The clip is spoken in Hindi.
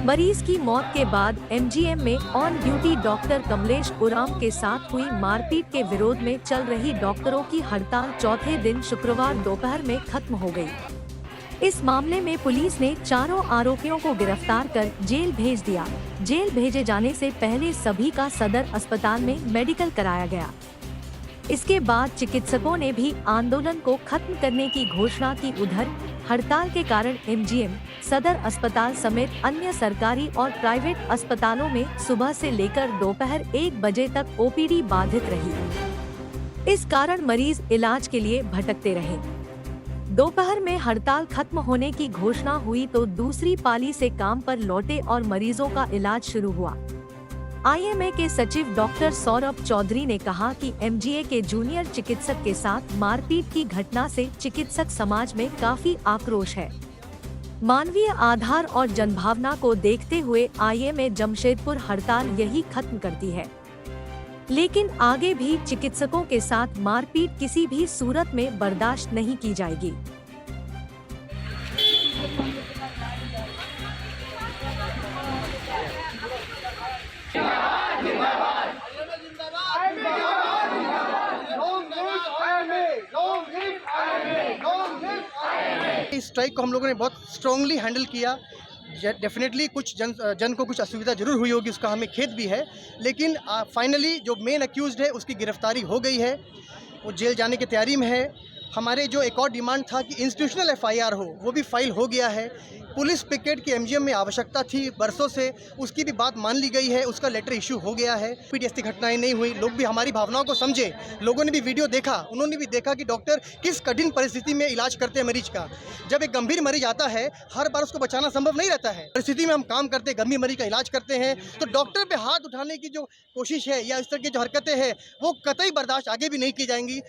मरीज की मौत के बाद एमजीएम में ऑन ड्यूटी डॉक्टर कमलेश उराम के साथ हुई मारपीट के विरोध में चल रही डॉक्टरों की हड़ताल चौथे दिन शुक्रवार दोपहर में खत्म हो गई। इस मामले में पुलिस ने चारों आरोपियों को गिरफ्तार कर जेल भेज दिया। जेल भेजे जाने से पहले सभी का सदर अस्पताल में मेडिकल कराया गया। इसके बाद चिकित्सकों ने भी आंदोलन को खत्म करने की घोषणा की। उधर हड़ताल के कारण एमजीएम, सदर अस्पताल समेत अन्य सरकारी और प्राइवेट अस्पतालों में सुबह से लेकर दोपहर 1 बजे तक ओपीडी बाधित रही। इस कारण मरीज इलाज के लिए भटकते रहे। दोपहर में हड़ताल खत्म होने की घोषणा हुई तो दूसरी पाली से काम पर लौटे और मरीजों का इलाज शुरू हुआ। आईएमए के सचिव डॉक्टर सौरभ चौधरी ने कहा कि एमजीए के जूनियर चिकित्सक के साथ मारपीट की घटना से चिकित्सक समाज में काफी आक्रोश है। मानवीय आधार और जनभावना को देखते हुए आईएमए जमशेदपुर हड़ताल यही खत्म करती है, लेकिन आगे भी चिकित्सकों के साथ मारपीट किसी भी सूरत में बर्दाश्त नहीं की जाएगी। इस स्ट्राइक को हम लोगों ने बहुत स्ट्रांगली हैंडल किया। डेफिनेटली कुछ जन को कुछ असुविधा जरूर हुई होगी, उसका हमें खेद भी है, लेकिन फाइनली जो मेन अक्यूज्ड है उसकी गिरफ्तारी हो गई है, वो जेल जाने की तैयारी में है। हमारे जो एक और डिमांड था कि इंस्टीट्यूशनल एफआईआर हो, वो भी फाइल हो गया है। पुलिस पिकेट की एमजीएम में आवश्यकता थी बरसों से, उसकी भी बात मान ली गई है, उसका लेटर इशू हो गया है। पीटीएस की घटनाएं नहीं हुई, लोग भी हमारी भावनाओं को समझे। लोगों ने भी वीडियो देखा, उन्होंने भी देखा कि डॉक्टर किस कठिन परिस्थिति में इलाज करते हैं मरीज का। जब एक गंभीर मरीज आता है, हर बार उसको बचाना संभव नहीं रहता है। परिस्थिति में हम काम करते हैं, गंभीर मरीज का इलाज करते हैं, तो डॉक्टर पे हाथ उठाने की जो कोशिश है या इस तरह की जो हरकतें हैं, वो कतई बर्दाश्त आगे भी नहीं की जाएंगी।